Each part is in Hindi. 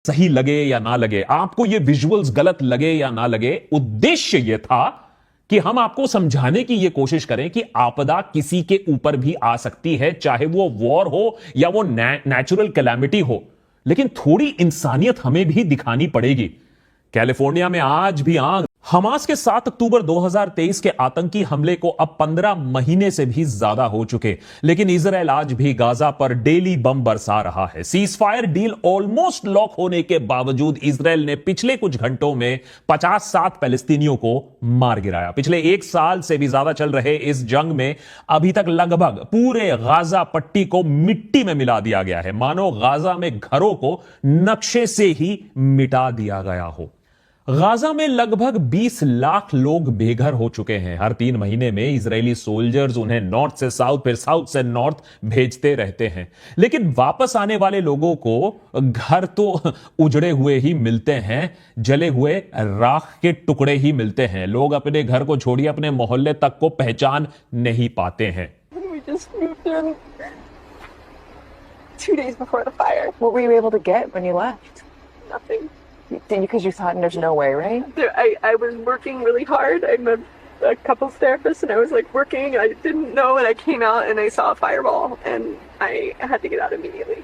सही लगे या ना लगे, आपको ये विजुअल्स गलत लगे या ना लगे, उद्देश्य ये था कि हम आपको समझाने की ये कोशिश करें कि आपदा किसी के ऊपर भी आ सकती है, चाहे वो वॉर हो या वो नेचुरल कैलामिटी हो, लेकिन थोड़ी इंसानियत हमें भी दिखानी पड़ेगी। कैलिफोर्निया में आज भी आग। हमास के 7 अक्टूबर 2023 के आतंकी हमले को अब 15 महीने से भी ज्यादा हो चुके, लेकिन इजराइल आज भी गाजा पर डेली बम बरसा रहा है। Cease fire deal almost lock होने के बावजूद इजराइल ने पिछले कुछ घंटों में 50-60 पैलेस्तीनियों को मार गिराया। पिछले 1 साल से भी ज्यादा चल रहे इस जंग में अभी तक लगभग पूरे गाजा पट्टी को मिट्टी में मिला दिया गया है, मानो गाजा में घरों को नक्शे से ही मिटा दिया गया हो। गाजा में लगभग 20 लाख लोग बेघर हो चुके हैं। हर 3 महीने में इजरायली सोल्जर्स उन्हें नॉर्थ से साउथ फिर साउथ से नॉर्थ भेजते रहते हैं, लेकिन वापस आने वाले लोगों को घर तो उजड़े हुए ही मिलते हैं, जले हुए राख के टुकड़े ही मिलते हैं। लोग अपने घर को छोड़िए अपने मोहल्ले तक को पहचान नहीं पाते हैं। We just moved in 2 days before the fire. What were you able to get when you left? Nothing. Because you thought there's no way, right? I was working really hard. I'm a couples therapist, and I was like working. I didn't know, and I came out and I saw a fireball, and I had to get out immediately.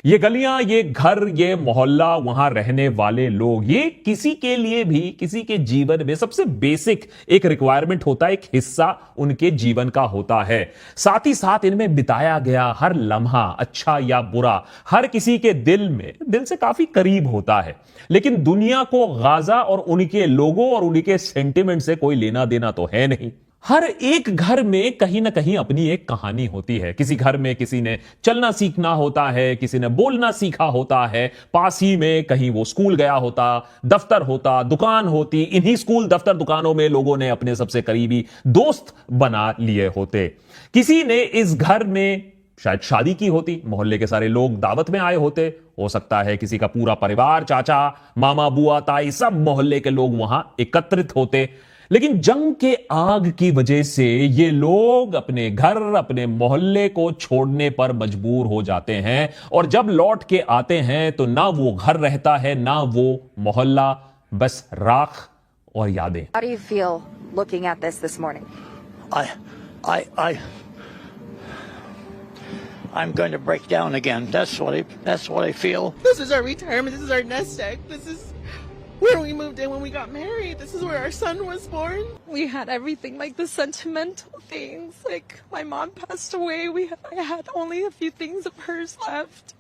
ये गलियां, ये घर, ये मोहल्ला, वहां रहने वाले लोग, ये किसी के लिए भी किसी के जीवन में सबसे बेसिक एक रिक्वायरमेंट होता है, एक हिस्सा उनके जीवन का होता है। साथ ही साथ इनमें बिताया गया हर लम्हा, अच्छा या बुरा, हर किसी के दिल से काफी करीब होता है। लेकिन दुनिया को गाजा और उनके लोगों और उनके सेंटिमेंट से कोई लेना देना तो है नहीं। हर एक घर में कहीं ना कहीं अपनी एक कहानी होती है। किसी घर में किसी ने चलना सीखना होता है, किसी ने बोलना सीखा होता है, पास ही में कहीं वो स्कूल गया होता, दफ्तर होता, दुकान होती। इन्हीं स्कूल, दफ्तर, दुकानों में लोगों ने अपने सबसे करीबी दोस्त बना लिए होते। किसी ने इस घर में शायद शादी की होती, मोहल्ले के सारे लोग दावत में आए होते, हो सकता है किसी का पूरा परिवार, चाचा, मामा, बुआ, ताई, सब मोहल्ले के लोग वहां एकत्रित होते। लेकिन जंग के आग की वजह से ये लोग अपने घर, अपने मोहल्ले को छोड़ने पर मजबूर हो जाते हैं, और जब लौट के आते हैं तो ना वो घर रहता है, ना वो मोहल्ला, बस राख और यादें। How do you feel looking at this morning? I'm going to break down again. That's what I feel. This is our retirement. This is our nest egg. This is where we moved in when we got married. This is where our son was born. We had everything, like the sentimental things. Like my mom passed away. I had only a few things of hers left.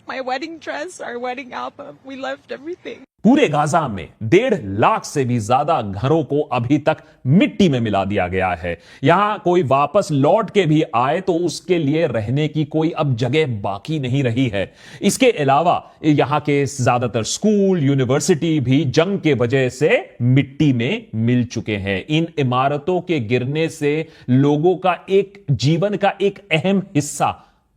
My wedding dress, our wedding album. We left everything. पूरे गाजा में 1.5 लाख से भी ज्यादा घरों को अभी तक मिट्टी में मिला दिया गया है। यहां कोई वापस लौट के भी आए तो उसके लिए रहने की कोई अब जगह बाकी नहीं रही है। इसके अलावा यहां के ज्यादातर स्कूल, यूनिवर्सिटी भी जंग के वजह से मिट्टी में मिल चुके हैं। इन इमारतों के गिरने से लोगों का एक जीवन का एक अहम हिस्सा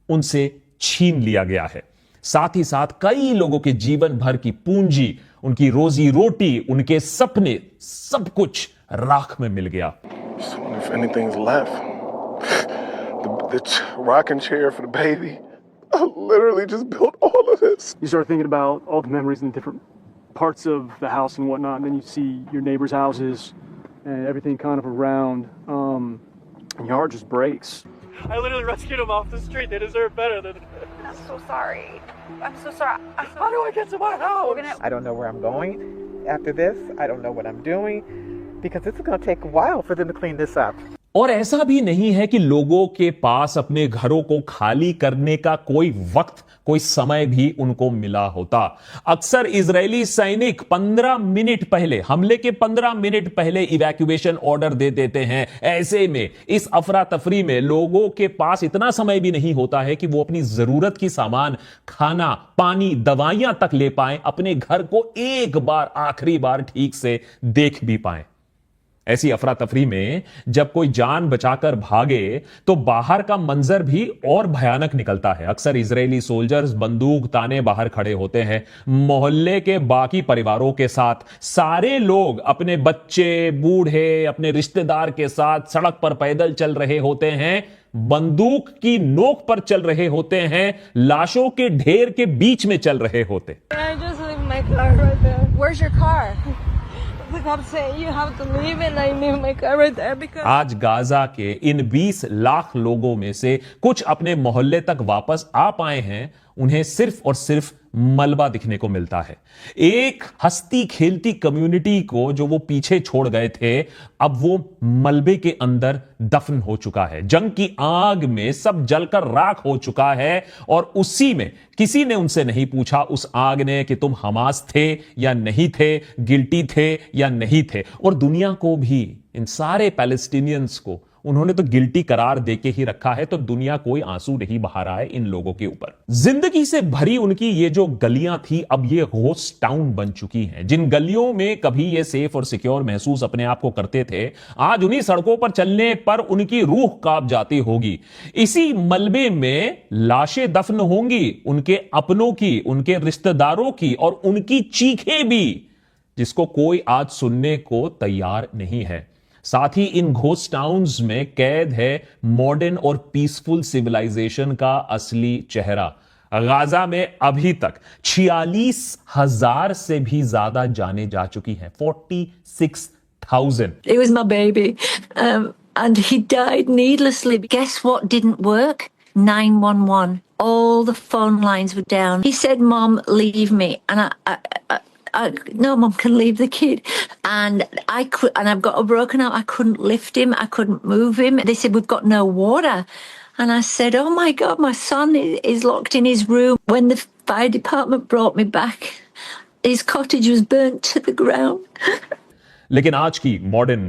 उनसे छीन लिया गया है। साथ ही साथ कई लोगों के जीवन भर की पूंजी, उनकी रोजी रोटी, उनके सपने, सब कुछ राख में मिल गया। If anything's left, the rocking chair for the baby. I literally just built all of this. You start thinking about all the memories in different parts of the house and whatnot, and then you see your neighbors' houses and everything kind of around, and your heart just breaks. I literally rescued them off the street. They deserve better than this. I'm so sorry. I'm so sorry. How do I get to my house? I don't know where I'm going after this. I don't know what I'm doing because this is going to take a while for them to clean this up. और ऐसा भी नहीं है कि लोगों के पास अपने घरों को खाली करने का कोई वक्त, कोई समय भी उनको मिला होता। अक्सर इजरायली सैनिक 15 मिनट पहले, हमले के 15 मिनट पहले इवैक्यूएशन ऑर्डर दे देते हैं। ऐसे में इस अफरा तफरी में लोगों के पास इतना समय भी नहीं होता है कि वो अपनी जरूरत की सामान, खाना, पानी, दवाइयां तक ले पाएं, अपने घर को एक बार, आखिरी बार ठीक से देख भी पाएं। ऐसी अफरा तफरी में जब कोई जान बचाकर भागे तो बाहर का मंजर भी और भयानक निकलता है। अक्सर इजरायली सोल्जर्स बंदूक ताने बाहर खड़े होते हैं, मोहल्ले के बाकी परिवारों के साथ। सारे लोग अपने बच्चे, बूढ़े, अपने रिश्तेदार के साथ सड़क पर पैदल चल रहे होते हैं, बंदूक की नोक पर चल रहे होते हैं, लाशों के ढेर के बीच में चल रहे होते। I just my car right there. Where's your car? The cop saying you have to leave and I leave my car right there because आज गाजा के इन 20 लाख लोगों में से कुछ अपने मोहल्ले तक वापस आ पाए हैं, उन्हें सिर्फ और सिर्फ मलबा दिखने को मिलता है। एक हंसती खेलती कम्युनिटी को जो वो पीछे छोड़ गए थे, अब वो मलबे के अंदर दफन हो चुका है। जंग की आग में सब जलकर राख हो चुका है और उसी में किसी ने उनसे नहीं पूछा उस आग ने कि तुम हमास थे या नहीं थे, गिल्टी थे या नहीं थे। और दुनिया को भी, इन सारे पैलेस्टीनियंस को उन्होंने तो गिल्टी करार देके ही रखा है, तो दुनिया कोई आंसू नहीं बहा रहा है इन लोगों के ऊपर। जिंदगी से भरी उनकी ये जो गलियां थी, अब ये घोस्ट टाउन बन चुकी हैं। जिन गलियों में कभी ये सेफ और सिक्योर महसूस अपने आप को करते थे, आज उन्हीं सड़कों पर चलने पर उनकी रूह कांप जाती होगी। इसी मलबे में लाशें दफन होंगी, उनके अपनों की, उनके रिश्तेदारों की, और उनकी चीखें भी, जिसको कोई आज सुनने को तैयार नहीं है। साथ ही इन घोस्ट टाउन्स में कैद है मॉडर्न और पीसफुल सिविलाइजेशन का असली चेहरा। गाजा में अभी तक 46,000 से भी ज्यादा जाने जा चुकी हैं। 46,000। It was my baby, and he died needlessly. Guess what didn't work? 911. All the phone lines were down. He said, "Mom, leave me," and no, Mum can leave the kid. And I've got a broken arm. I couldn't lift him. I couldn't move him. They said, "We've got no water." And I said, "Oh my God, my son is locked in his room." When the fire department brought me back, his cottage was burnt to the ground. लेकिन आज की modern,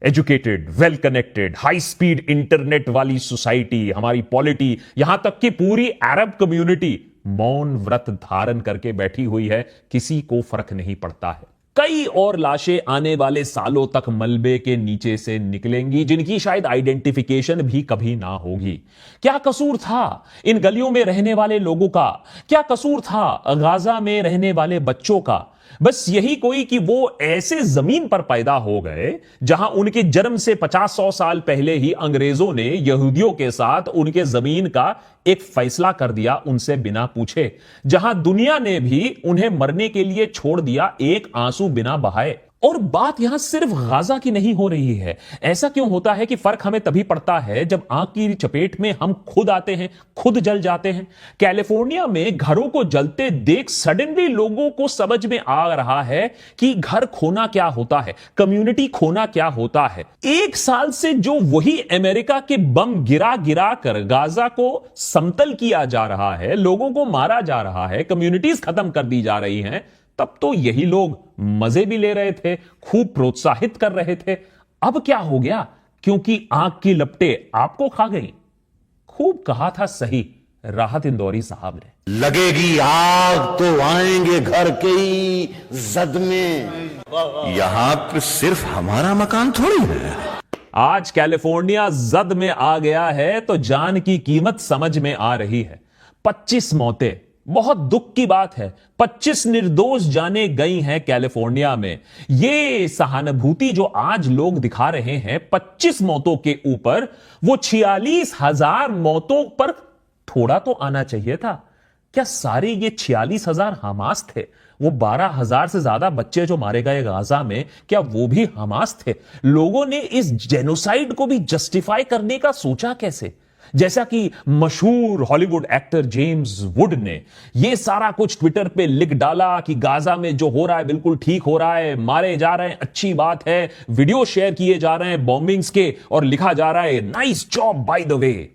educated, well connected, high speed internet वाली सोसाइटी, हमारी पॉलिटी, यहां तक कि पूरी अरब कम्युनिटी मौन व्रत धारण करके बैठी हुई है। किसी को फर्क नहीं पड़ता है। कई और लाशें आने वाले सालों तक मलबे के नीचे से निकलेंगी, जिनकी शायद आइडेंटिफिकेशन भी कभी ना होगी। क्या कसूर था इन गलियों में रहने वाले लोगों का? क्या कसूर था गाजा में रहने वाले बच्चों का? बस यही कोई कि वो ऐसे जमीन पर पैदा हो गए जहां उनके जन्म से 50-100 साल पहले ही अंग्रेजों ने यहूदियों के साथ उनके जमीन का एक फैसला कर दिया, उनसे बिना पूछे। जहां दुनिया ने भी उन्हें मरने के लिए छोड़ दिया, एक आंसू बिना बहाए। और बात यहां सिर्फ गाजा की नहीं हो रही है। ऐसा क्यों होता है कि फर्क हमें तभी पड़ता है जब आग की चपेट में हम खुद आते हैं, खुद जल जाते हैं। कैलिफोर्निया में घरों को जलते देख सडनली लोगों को समझ में आ रहा है कि घर खोना क्या होता है, कम्युनिटी खोना क्या होता है। एक साल से जो वही अमेरिका के बम गिरा गिरा कर गाजा को समतल किया जा रहा है, लोगों को मारा जा रहा है, कम्युनिटीज खत्म कर दी जा रही हैं, तब तो यही लोग मजे भी ले रहे थे, खूब प्रोत्साहित कर रहे थे। अब क्या हो गया? क्योंकि आग की लपटें आपको खा गई। खूब कहा था सही राहत इंदौरी साहब ने, लगेगी आग तो आएंगे घर के ही जद में। यहां पर सिर्फ हमारा मकान थोड़ी है। आज कैलिफोर्निया जद में आ गया है तो जान की कीमत समझ में आ रही है। 25 मौतें, बहुत दुख की बात है। 25 निर्दोष जाने गई हैं कैलिफोर्निया में। ये सहानुभूति जो आज लोग दिखा रहे हैं 25 मौतों के ऊपर, वो 46,000 मौतों पर थोड़ा तो आना चाहिए था। क्या सारे ये 46,000 हमास थे? वो 12,000 से ज्यादा बच्चे जो मारे गए गाजा में, क्या वो भी हमास थे? लोगों ने इस जेनोसाइड को भी जस्टिफाई करने का सोचा कैसे? जैसा कि मशहूर हॉलीवुड एक्टर जेम्स वुड ने यह सारा कुछ ट्विटर पे लिख डाला कि गाजा में जो हो रहा है बिल्कुल ठीक हो रहा है, मारे जा रहे हैं, अच्छी बात है, वीडियो शेयर किए जा रहे हैं बॉम्बिंग्स के, और लिखा जा रहा है nice job by the way.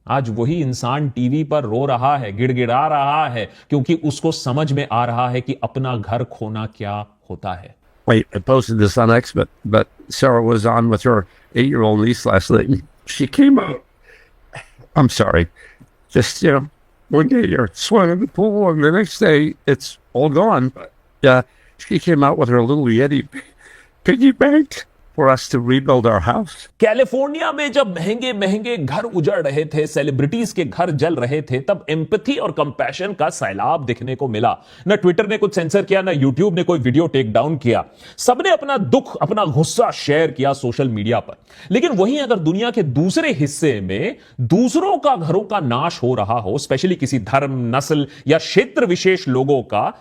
आज वही इंसान टीवी पर रो रहा है, गिड़गिड़ा रहा है, क्योंकि उसको समझ में आ रहा है कि अपना घर खोना क्या होता है। Wait, I posted this on X, but Sarah was on with her 8-year-old niece last night. She came out. I'm sorry. Just, one day you're swimming in the pool and the next day it's all gone. But she came out with her little Yeti piggy bank for us to rebuild our house. California में जब महंगे महंगे घर उजड़ रहे थे, सेलिब्रिटीज के घर जल रहे थे, तब एम्पैथी और कंपैशन का सैलाब दिखने को मिला। न ट्विटर ने कुछ सेंसर किया, न यूट्यूब ने कोई वीडियो टेक डाउन किया। सबने अपना दुख, अपना गुस्सा शेयर किया सोशल मीडिया पर। लेकिन वहीं अगर दुनिया के दूसरे हिस्से में दूसरों का घरों का नाश हो रहा हो, स्पेशली किसी धर्म, नस्ल या क्षेत्र विशेष लोगों का,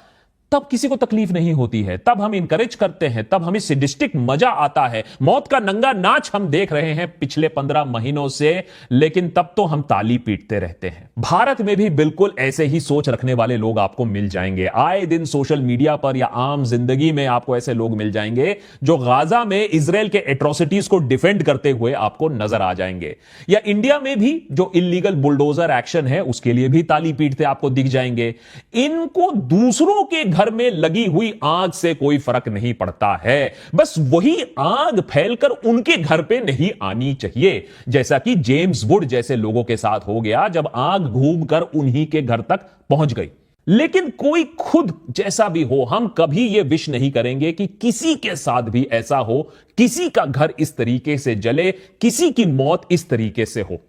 तब किसी को तकलीफ नहीं होती है, तब हम इंकरेज करते हैं, तब हमें सैडिस्टिक मजा आता है। मौत का नंगा नाच हम देख रहे हैं पिछले 15 महीनों से, लेकिन तब तो हम ताली पीटते रहते हैं। भारत में भी बिल्कुल ऐसे ही सोच रखने वाले लोग आपको मिल जाएंगे। आए दिन सोशल मीडिया पर या आम जिंदगी में आपको ऐसे लोग मिल जाएंगे जो गाजा में इजराइल के एट्रोसिटीज को डिफेंड करते हुए आपको नजर आ जाएंगे। या इंडिया में भी जो इलीगल बुलडोजर एक्शन है उसके लिए भी ताली पीटते आपको दिख जाएंगे। इनको दूसरों के घर में लगी हुई आग से कोई फर्क नहीं पड़ता है, बस वही आग फैलकर उनके घर पे नहीं आनी चाहिए, जैसा कि जेम्स वुड जैसे लोगों के साथ हो गया जब आग घूमकर उन्हीं के घर तक पहुंच गई। लेकिन कोई खुद जैसा भी हो, हम कभी यह विश नहीं करेंगे कि किसी के साथ भी ऐसा हो, किसी का घर इस तरीके से जले, किसी की मौत इस तरीके से हो।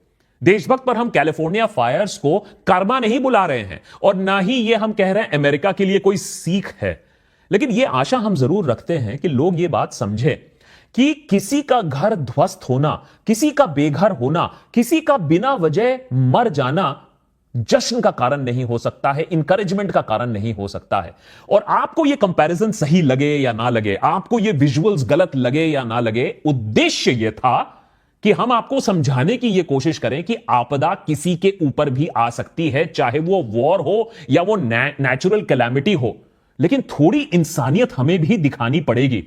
देशभक्त पर हम कैलिफोर्निया फायर्स को कर्मा नहीं बुला रहे हैं और ना ही ये हम कह रहे हैं अमेरिका के लिए कोई सीख है, लेकिन ये आशा हम जरूर रखते हैं कि लोग ये बात समझे कि किसी का घर ध्वस्त होना, किसी का बेघर होना, किसी का बिना वजह मर जाना जश्न का कारण नहीं हो सकता है, इंकरेजमेंट का कारण नहीं हो सकता है। और आपको यह कंपैरिजन सही लगे या ना लगे, आपको ये विजुअल्स गलत लगे या ना लगे, उद्देश्य यह था कि हम आपको समझाने की यह कोशिश करें कि आपदा किसी के ऊपर भी आ सकती है, चाहे वो वॉर हो या वो नेचुरल कैलामिटी हो, लेकिन थोड़ी इंसानियत हमें भी दिखानी पड़ेगी।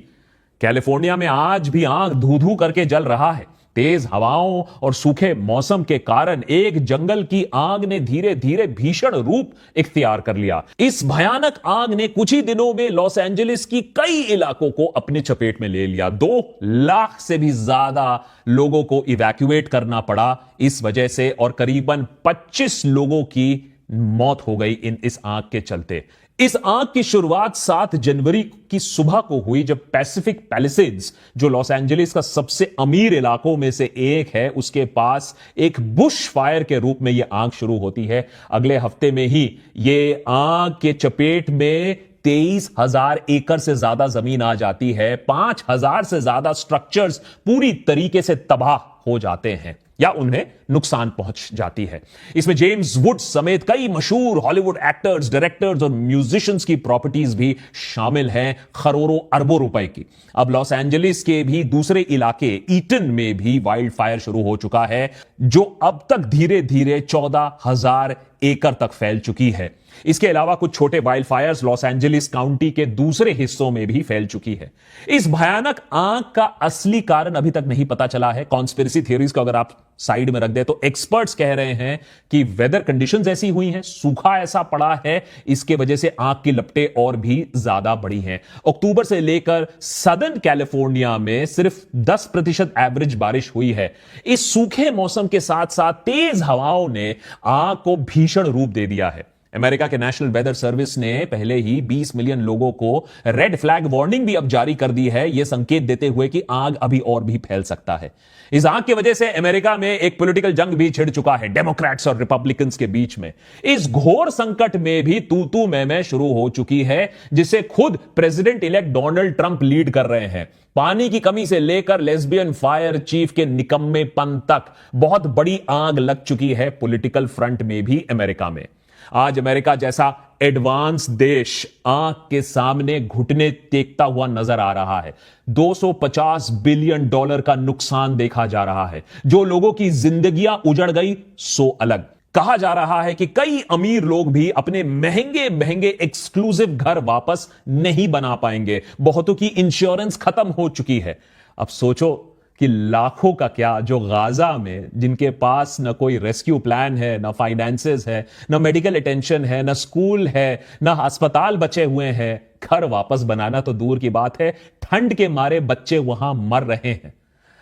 कैलिफोर्निया में आज भी आग धू धू करके जल रहा है। तेज हवाओं और सूखे मौसम के कारण एक जंगल की आग ने धीरे धीरे भीषण रूप इख्तियार कर लिया। इस भयानक आग ने कुछ ही दिनों में लॉस एंजलिस की कई इलाकों को अपने चपेट में ले लिया। 2 लाख से भी ज्यादा लोगों को इवैक्यूएट करना पड़ा इस वजह से, और करीबन 25 लोगों की मौत हो गई इस आग के चलते। इस आग की शुरुआत 7 जनवरी की सुबह को हुई, जब पैसिफिक पैलिसेड्स, जो लॉस एंजलिस का सबसे अमीर इलाकों में से एक है, उसके पास एक बुश फायर के रूप में यह आग शुरू होती है। अगले हफ्ते में ही यह आग के चपेट में 23,000 एकड़ से ज्यादा जमीन आ जाती है। 5,000 से ज्यादा स्ट्रक्चर्स पूरी तरीके से तबाह हो जाते हैं या उन्हें नुकसान पहुंच जाती है। इसमें जेम्स वुड समेत कई मशहूर हॉलीवुड एक्टर्स, डायरेक्टर्स और म्यूजिशियंस की प्रॉपर्टीज भी शामिल हैं, करोड़ों अरबों रुपए की। अब लॉस एंजलिस के भी दूसरे इलाके ईटन में भी वाइल्ड फायर शुरू हो चुका है, जो अब तक धीरे धीरे 14,000 एकड़ तक फैल चुकी है। इसके अलावा कुछ छोटे wild Fyers Los Angeles county के दूसरे हिस्सों में भी फैल चुकी है। इस भयानक आग का असली कारण अभी तक नहीं पता चला है। कॉन्स्पिरेसी थ्योरीज को अगर आप साइड में रख दे तो एक्सपर्ट्स कह रहे हैं कि वेदर कंडीशंस ऐसी हुई हैं, सूखा ऐसा पड़ा है, इसके वजह से आग की लपटें और भी ज्यादा बढ़ी हैं। अक्टूबर से लेकर सदर्न कैलिफोर्निया में सिर्फ 10% एवरेज बारिश हुई है। इस सूखे मौसम के साथ साथ तेज हवाओं ने आग को भीषण रूप दे दिया है। अमेरिका के नेशनल वेदर सर्विस ने पहले ही 20 मिलियन लोगों को रेड फ्लैग वार्निंग भी अब जारी कर दी है, यह संकेत देते हुए कि आग अभी और भी फैल सकता है। इस आग की वजह से अमेरिका में एक पॉलिटिकल जंग भी छिड़ चुका है डेमोक्रेट्स और रिपब्लिकन्स के बीच में। इस घोर संकट में भी तू मैं शुरू हो चुकी है, जिसे खुद president elect Donald Trump lead कर रहे हैं। पानी की कमी से लेकर लेस्बियन फायर चीफ के निकम्मेपन तक बहुत बड़ी आग लग चुकी है पॉलिटिकल फ्रंट में भी अमेरिका में। आज अमेरिका जैसा एडवांस देश आग के सामने घुटने टेकता हुआ नजर आ रहा है। $250 बिलियन का नुकसान देखा जा रहा है। जो लोगों की जिंदगियां उजड़ गई सो अलग। कहा जा रहा है कि कई अमीर लोग भी अपने महंगे महंगे एक्सक्लूसिव घर वापस नहीं बना पाएंगे। बहुतों की इंश्योरेंस खत्म हो चुकी है। अब सोचो कि लाखों का क्या, जो गाजा में, जिनके पास न कोई रेस्क्यू प्लान है, न फाइनेंसेस है, न मेडिकल अटेंशन है, न स्कूल है, न अस्पताल बचे हुए हैं, घर वापस बनाना तो दूर की बात है, ठंड के मारे बच्चे वहां मर रहे हैं।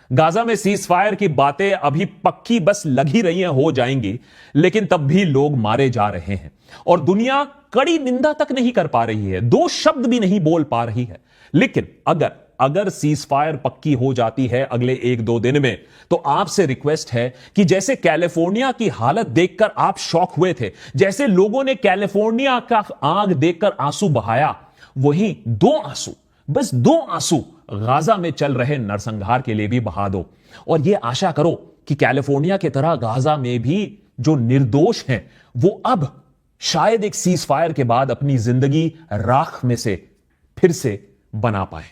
गाजा में सीज फायर की बातें अभी पक्की बस लग ही रही हैं, हो जाएंगी, लेकिन तब भी लोग मारे जा रहे हैं और दुनिया कड़ी निंदा तक नहीं कर पा रही है, 2 शब्द भी नहीं बोल पा रही है। लेकिन अगर सीज फायर पक्की हो जाती है अगले 1-2 दिन में, तो आपसे रिक्वेस्ट है कि जैसे कैलिफोर्निया की हालत देखकर आप शॉक हुए थे, जैसे लोगों ने कैलिफोर्निया का आग देखकर आंसू बहाया, वही 2 आंसू, बस 2 आंसू गाजा में चल रहे नरसंहार के लिए भी बहा दो। और यह आशा करो कि कैलिफोर्निया की तरह गाजा में भी जो निर्दोष हैं वो अब शायद एक सीज फायर के बाद अपनी जिंदगी राख में से फिर से बना पाए।